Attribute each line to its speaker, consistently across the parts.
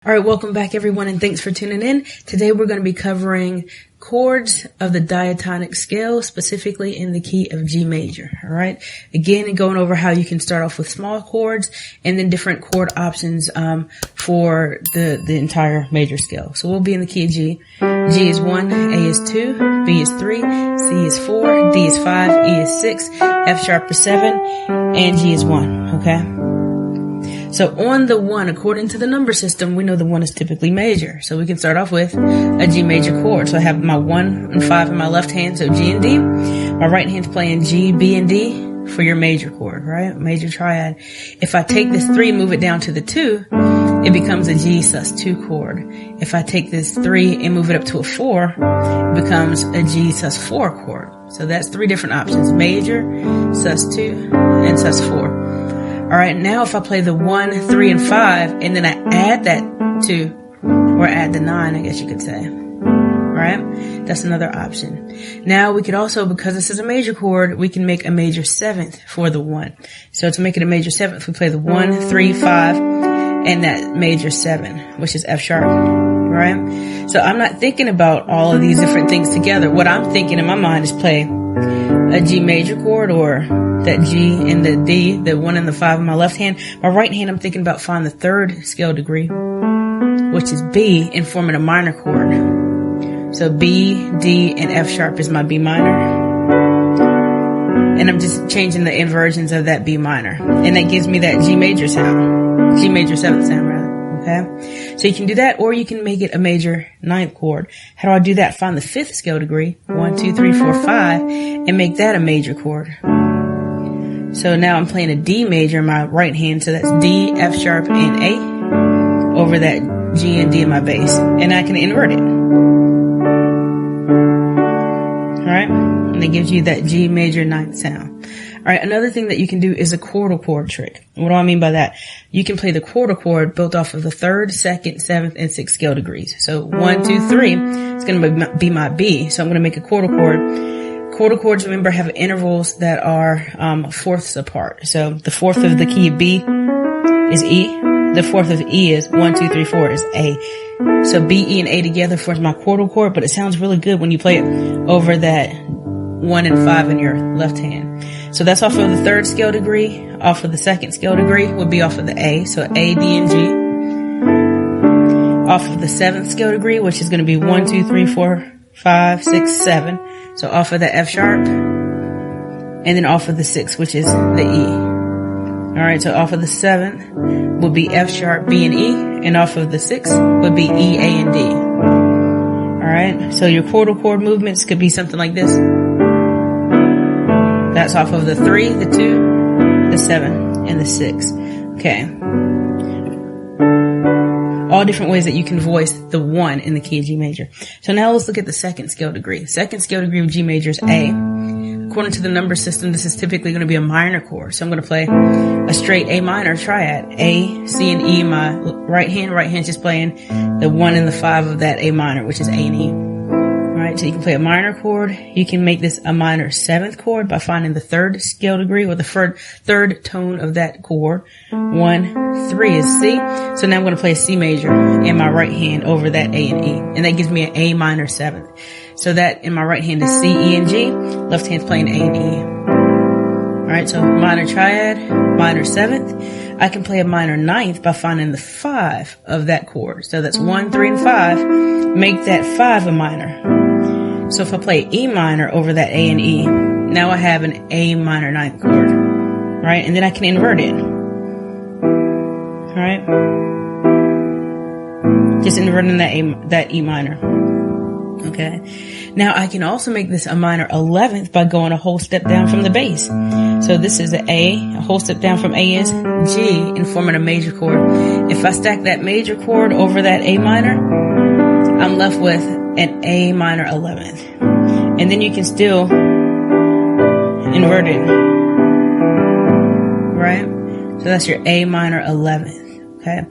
Speaker 1: All right, welcome back everyone, and thanks for tuning in. Today we're going to be covering chords of the diatonic scale, specifically in the key of G major. All right. Again, going over how you can start off with small chords and then different chord options for the entire major scale. So we'll be in the key of G. G is 1, A is 2, B is 3, C is 4, D is 5, E is 6, F sharp is 7, and G is 1. Okay. So on the 1, according to the number system, we know the 1 is typically major. So we can start off with a G major chord. So I have my 1 and 5 in my left hand, so G and D. My right hand's playing G, B, and D for your major chord, right? Major triad. If I take this 3 and move it down to the 2, it becomes a G sus2 chord. If I take this 3 and move it up to a 4, it becomes a G sus4 chord. So that's 3 different options: major, sus2, and sus4. All right, now if I play the 1, 3, and 5, and then I add that 2, or add the 9, I guess you could say. All right, that's another option. Now we could also, because this is a major chord, we can make a major 7th for the 1. So to make it a major 7th, we play the 1, 3, 5, and that major 7, which is F sharp. Right? So I'm not thinking about all of these different things together. What I'm thinking in my mind is play a G major chord, or that G and the D, the 1 and the 5 in my left hand. My right hand, I'm thinking about finding the 3rd scale degree, which is B, and forming a minor chord. So B, D, and F sharp is my B minor. And I'm just changing the inversions of that B minor. And that gives me that G major sound. G major 7th sound, rather. Okay? So you can do that, or you can make it a major 9th chord. How do I do that? Find the 5th scale degree, 1, 2, 3, 4, 5, and make that a major chord. So now I'm playing a D major in my right hand, so that's D, F sharp, and A over that G and D in my bass. And I can invert it. Alright? And it gives you that G major 9th sound. Alright, another thing that you can do is a chordal chord trick. What do I mean by that? You can play the chordal chord built off of the 3rd, 2nd, 7th, and 6th scale degrees. So 1, 2, 3 is going to be my B. So I'm going to make a chordal chord. Chordal chords, remember, have intervals that are fourths apart. So the 4th of the key of B is E. The 4th of E is 1, 2, 3, 4 is A. So B, E, and A together forms my chordal chord, but it sounds really good when you play it over that 1 and 5 in your left hand. So that's off of the 3rd scale degree. Off of the 2nd scale degree would be off of the A. So A, D, and G. Off of the 7th scale degree, which is going to be 1, 2, 3, 4, 5, 6, 7. So off of the F sharp, and then off of the 6th, which is the E. Alright, so off of the 7th would be F sharp, B, and E, and off of the 6th would be E, A, and D. Alright, so your chordal chord movements could be something like this. That's off of the 3, the 2, the 7, and the 6. Okay. All different ways that you can voice the 1 in the key of G major. So now let's look at the 2nd scale degree. 2nd scale degree of G major is A. According to the number system, this is typically going to be a minor chord. So I'm going to play a straight A minor triad. A, C, and E in my right hand. Right hand's just playing the 1 and the 5 of that A minor, which is A and E. Alright, so you can play a minor chord. You can make this a minor 7th chord by finding the 3rd scale degree, or the 3rd tone of that chord. 1, 3 is C. So now I'm going to play a C major in my right hand over that A and E. And that gives me an A minor 7th. So that in my right hand is C, E, and G. Left hand's playing A and E. Alright, so minor triad, minor 7th. I can play a minor 9th by finding the 5 of that chord. So that's 1, 3, and 5. Make that 5 a minor. So if I play E minor over that A and E, now I have an A minor 9th chord. Right? And then I can invert it. Alright? Just inverting that E minor. Okay. Now I can also make this a minor 11th by going a whole step down from the bass. So this is an A whole step down from A is G, and forming a major chord. If I stack that major chord over that A minor, I'm left with an A minor 11th. And then you can still invert it. Right? So that's your A minor 11th. Okay.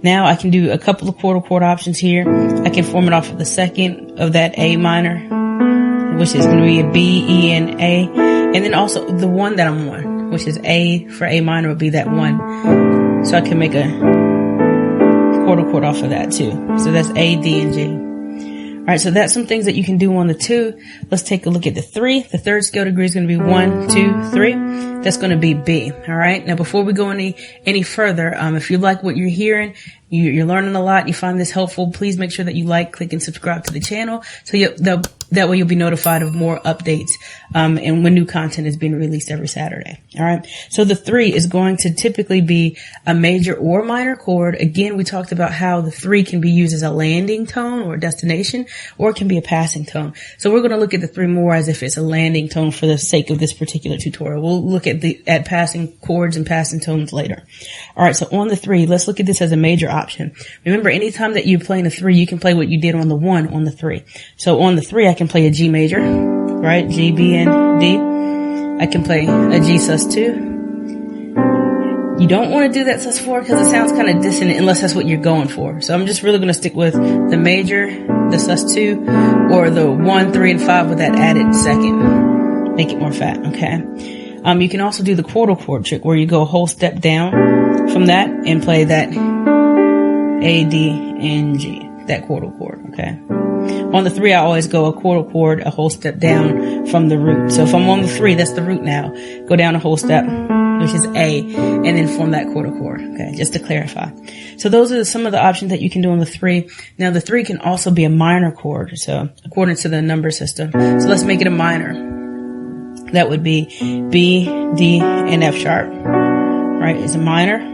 Speaker 1: Now I can do a couple of chordal chord options here. I can form it off of the 2nd of that A minor, which is going to be a B, E, and A. And then also the 1 that I'm on, which is A for A minor, would be that 1. So I can make a quarter chord off of that too. So that's A, D, and G. All right, so that's some things that you can do on the 2. Let's take a look at the 3. The third scale degree is going to be 1, 2, 3. That's going to be B. All right. Now, before we go any further, if you like what you're hearing, you're learning a lot, you find this helpful, please make sure that you like, click, and subscribe to the channel. So that way you'll be notified of more updates, and when new content is being released every Saturday. All right. So the 3 is going to typically be a major or minor chord. Again, we talked about how the 3 can be used as a landing tone or a destination, or it can be a passing tone. So we're going to look at the 3 more as if it's a landing tone for the sake of this particular tutorial. We'll look at passing chords and passing tones later. All right. So on the 3, let's look at this as a major option. Remember, anytime that you're playing a 3, you can play what you did on the 1 on the 3. So on the 3, I can play a G major, right? G, B, and D. I can play a G sus2. You don't want to do that sus4 because it sounds kind of dissonant unless that's what you're going for. So I'm just really going to stick with the major, the sus2, or the 1, 3, and 5 with that added second. Make it more fat, okay? You can also do the quarter chord trick where you go a whole step down from that and play that A, D, and G, that quarter chord, okay? On the 3, I always go a quarter chord, a whole step down from the root. So if I'm on the 3, that's the root now. Go down a whole step, which is A, and then form that quarter chord, okay? Just to clarify. So those are some of the options that you can do on the 3. Now the 3 can also be a minor chord, so according to the number system. So let's make it a minor. That would be B, D, and F sharp, right? It's a minor.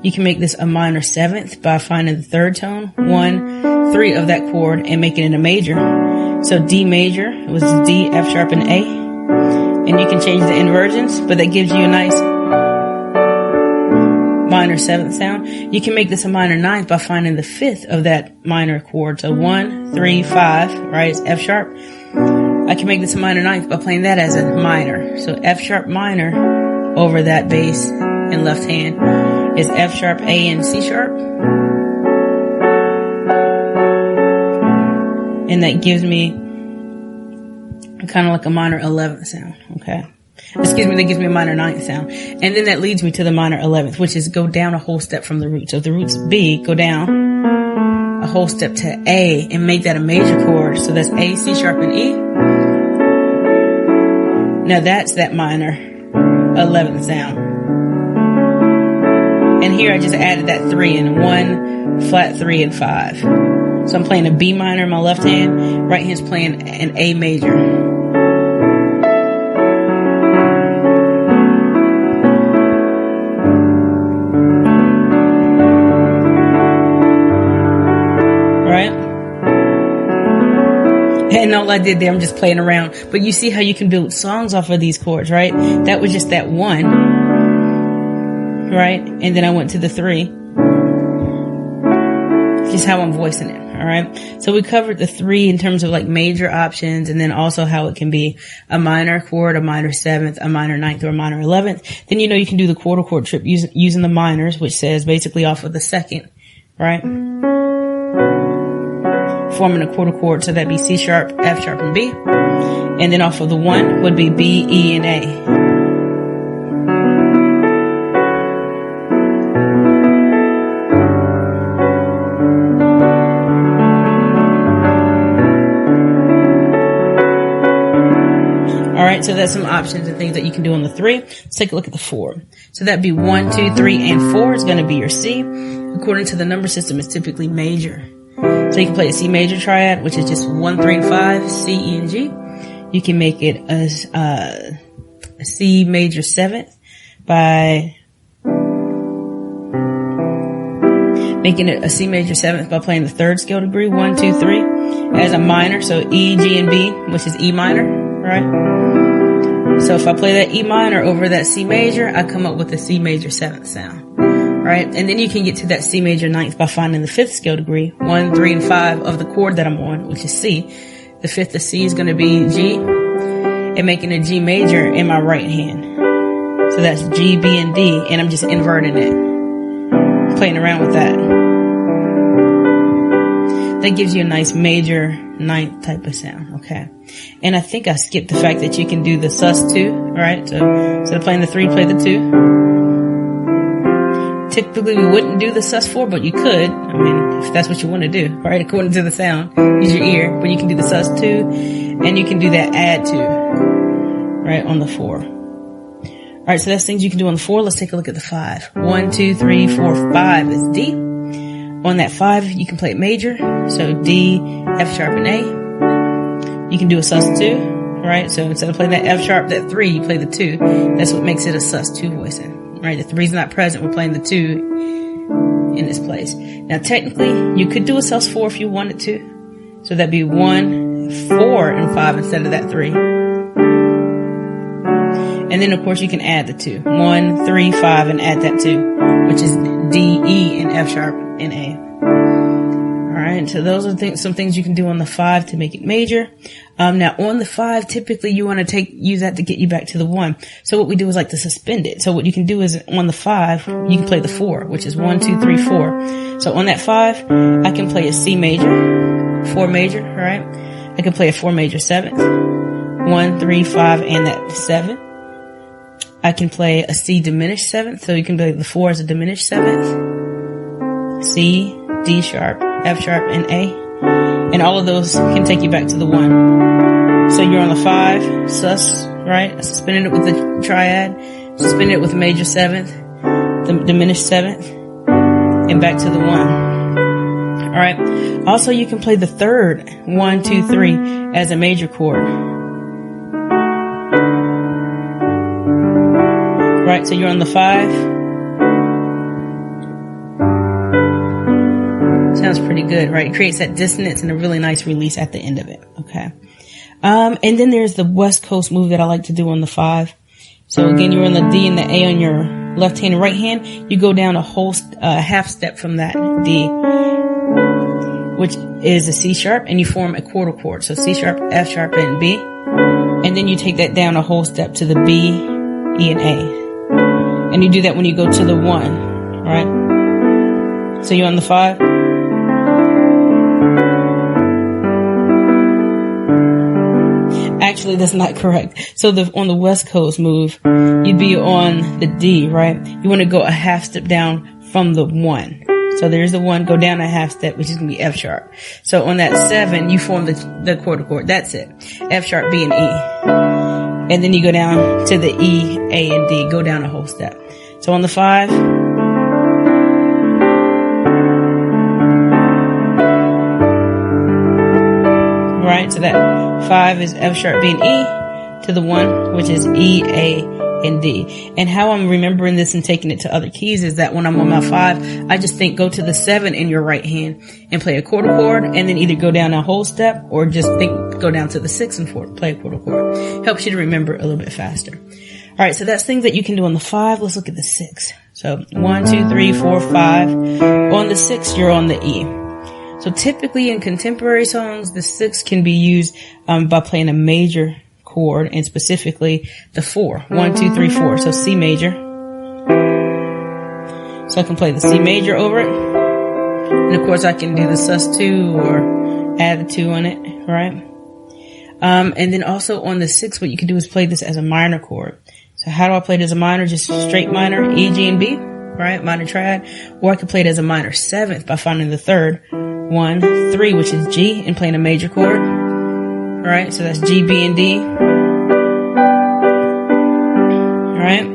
Speaker 1: You can make this a minor 7th by finding the 3rd tone, 1, 3 of that chord, and making it a major. So D major was D, F sharp, and A. And you can change the inversions, but that gives you a nice minor 7th sound. You can make this a minor 9th by finding the 5th of that minor chord. So 1, 3, 5, right? It's F sharp. I can make this a minor 9th by playing that as a minor. So F sharp minor over that bass in left hand is F sharp, A, and C sharp. And that gives me kind of like a minor 11th sound, okay? Excuse me, that gives me a minor 9th sound. And then that leads me to the minor 11th, which is go down a whole step from the root. So if the root's B, go down a whole step to A and make that a major chord. So that's A, C sharp, and E. Now that's that minor 11th sound. And here I just added that 3 in 1, flat 3, and 5. So I'm playing a B minor in my left hand. Right hand's playing an A major. And all I did there, I'm just playing around. But you see how you can build songs off of these chords, right? That was just that 1, right? And then I went to the 3. Just how I'm voicing it, all right? So we covered the 3 in terms of like major options, and then also how it can be a minor chord, a minor 7th, a minor 9th, or a minor 11th. Then you can do the quarter chord trick using the minors, which says basically off of the 2nd, right? Forming a quarter chord, so that'd be C sharp, F sharp, and B. And then off of the 1 would be B, E, and A. Alright, so that's some options and things that you can do on the 3. Let's take a look at the 4. So that'd be 1, 2, 3, and 4 is going to be your C. According to the number system, it's typically major. So you can play a C major triad, which is just 1, 3, and 5, C, E, and G. You can make it a C major 7th by making it a C major 7th by playing the 3rd scale degree, 1, 2, 3, as a minor. So E, G, and B, which is E minor, right? So if I play that E minor over that C major, I come up with a C major 7th sound. Right? And then you can get to that C major 9th by finding the 5th scale degree, 1, 3, and 5 of the chord that I'm on, which is C. The 5th of C is going to be G, and making a G major in my right hand. So that's G, B, and D, and I'm just inverting it, playing around with that. That gives you a nice major 9th type of sound, okay? And I think I skipped the fact that you can do the sus2, right? So instead of playing the 3, play the 2. Typically, we wouldn't do the sus4, but you could. I mean, if that's what you want to do, right? According to the sound, use your ear. But you can do the sus2, and you can do that add2, right, on the 4. All right, so that's things you can do on the 4. Let's take a look at the 5. 1, 2, 3, 4, 5 is D. On that 5, you can play it major. So D, F sharp, and A. You can do a sus2, right? So instead of playing that F sharp, that 3, you play the 2. That's what makes it a sus2 voicing. Right, the 3's not present, we're playing the 2 in this place. Now technically, you could do a sus4 if you wanted to. So that'd be 1, 4, and 5 instead of that 3. And then of course you can add the 2. 1, 3, 5, and add that 2, which is D, E, and F sharp, and A. Alright, so those are some things you can do on the 5 to make it major. Now on the 5, typically you want to use that to get you back to the 1. So what we do is like to suspend it. So what you can do is on the 5, you can play the 4, which is 1, 2, 3, 4. So on that 5, I can play a C major, 4 major, right? I can play a 4 major 7th, 1, 3, 5, and that 7. I can play a C diminished 7th, so you can play the 4 as a diminished 7th, C, D sharp, F sharp, and A. And all of those can take you back to the 1. So you're on the 5, sus, right? Suspended it with the triad, suspended it with the major 7th, the diminished 7th, and back to the 1. Alright. Also, you can play the 3rd, 1, 2, 3, as a major chord. Right, so you're on the 5. Sounds pretty good, right? It creates that dissonance and a really nice release at the end of it. Okay. And then there's the West Coast move that I like to do on the 5. So again, you're on the D and the A on your left hand and right hand. You go down a whole half step from that D, which is a C sharp, and you form a quarter chord. So C sharp, F sharp, and B. And then you take that down a whole step to the B, E, and A. And you do that when you go to the 1, right? So you're on the 5. Actually, that's not correct. So on the West Coast move, you'd be on the D, right? You want to go a half step down from the 1. So there's the 1, go down a half step, which is going to be F sharp. So on that 7, you form the quarter chord. That's it. F sharp, B, and E. And then you go down to the E, A, and D. Go down a whole step. So on the 5, right? So that 5 is F sharp, B, and E to the 1, which is E, A, and D. And how I'm remembering this and taking it to other keys is that when I'm on my 5, I just think go to the 7 in your right hand and play a quarter chord, and then either go down a whole step or just go down to the 6 and play a quarter chord. Helps you to remember a little bit faster. All right, so that's things that you can do on the 5. Let's look at the 6. So 1, 2, 3, 4, 5. On the 6, you're on the E. So typically in contemporary songs, the 6 can be used by playing a major chord, and specifically the 4. 1, 2, 3, 4. So C major. So I can play the C major over it. And of course I can do the sus2 or add the 2 on it, right? And then also on the 6, what you can do is play this as a minor chord. So how do I play it as a minor? Just straight minor, E, G, and B, right? Minor triad. Or I could play it as a minor 7th by finding the 3rd. 1, 3, which is G, and playing a major chord. Alright, so that's G, B, and D. Alright.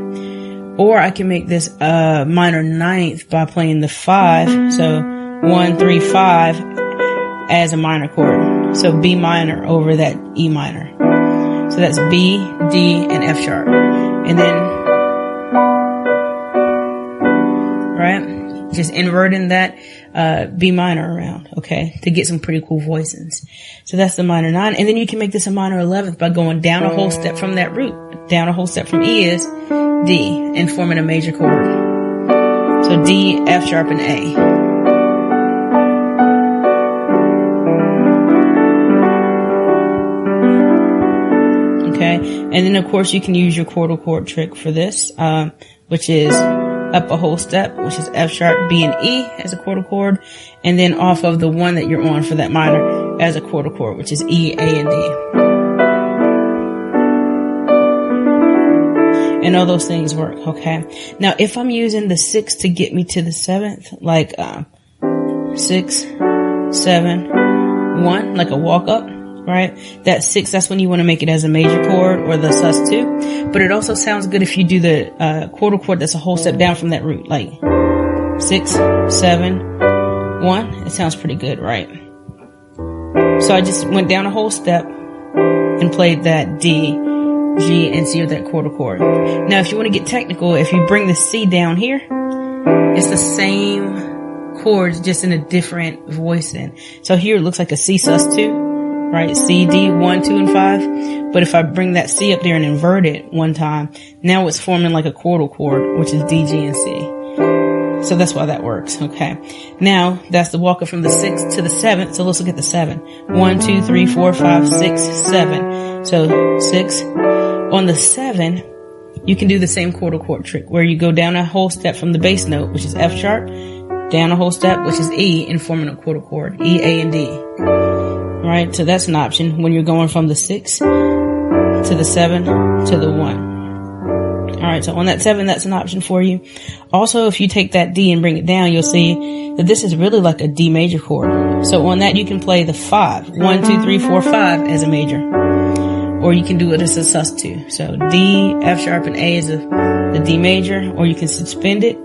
Speaker 1: Or I can make this minor 9th by playing the 5. So 1, 3, 5 as a minor chord. So B minor over that E minor. So that's B, D, and F sharp. And then, right, just inverting that B minor around, okay, to get some pretty cool voicings. So that's the minor 9. And then you can make this a minor 11th by going down a whole step from that root. Down a whole step from E is D, and forming a major chord. So D, F sharp, and A. Okay, and then of course you can use your quarter chord trick for this, which is up a whole step, which is F sharp, B, and E as a quarter chord, and then off of the 1 that you're on for that minor as a quarter chord, which is E, A, and D. and all those things work. Okay. Now, if I'm using the 6 to get me to the 7th, like 6, 7, 1, like a walk up, right? That 6, that's when you want to make it as a major chord or the sus2. But it also sounds good if you do the chordal chord that's a whole step down from that root, like 6, 7, 1. It sounds pretty good, right? So I just went down a whole step and played that D, G, and C, or that chordal chord. Now, if you want to get technical, if you bring the C down here, it's the same chords, just in a different voicing. So here it looks like a C sus2, right? C, D, 1, 2, and 5. But if I bring that C up there and invert it one time, now it's forming like a chordal chord, which is D, G, and C. So that's why that works. Okay. Now that's the walk up from the 6th to the 7th. So let's look at the 7. 1, 2, 3, 4, 5, 6, 7. So 6. On the 7, you can do the same chordal chord trick where you go down a whole step from the bass note, which is F sharp, down a whole step, which is E, and forming a chordal chord, E, A, and D. Right? So that's an option when you're going from the 6 to the 7 to the 1. Alright, so on that 7, that's an option for you. Also, if you take that D and bring it down, you'll see that this is really like a D major chord. So on that, you can play the 5, 1, 2, 3, 4, 5 as a major. Or you can do it as a sus2. So D, F sharp, and A is the D major, or you can suspend it.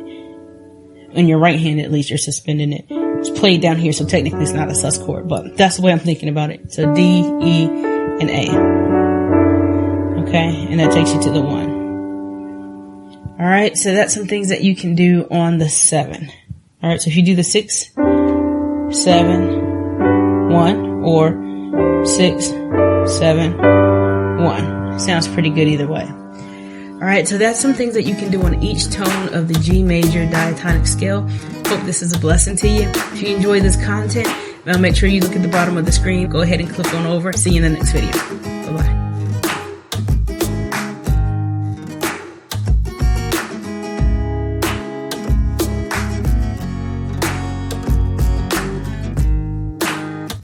Speaker 1: In your right hand, at least, you're suspending it. It's played down here, so technically it's not a sus chord, but that's the way I'm thinking about it. So D, E, and A. Okay, and that takes you to the 1. Alright, so that's some things that you can do on the 7. Alright, so if you do the 6, 7, 1, or 6, 7, 1. Sounds pretty good either way. Alright, so that's some things that you can do on each tone of the G major diatonic scale. Hope this is a blessing to you. If you enjoy this content, make sure you look at the bottom of the screen. Go ahead and click on over. See you in the next video. Bye-bye.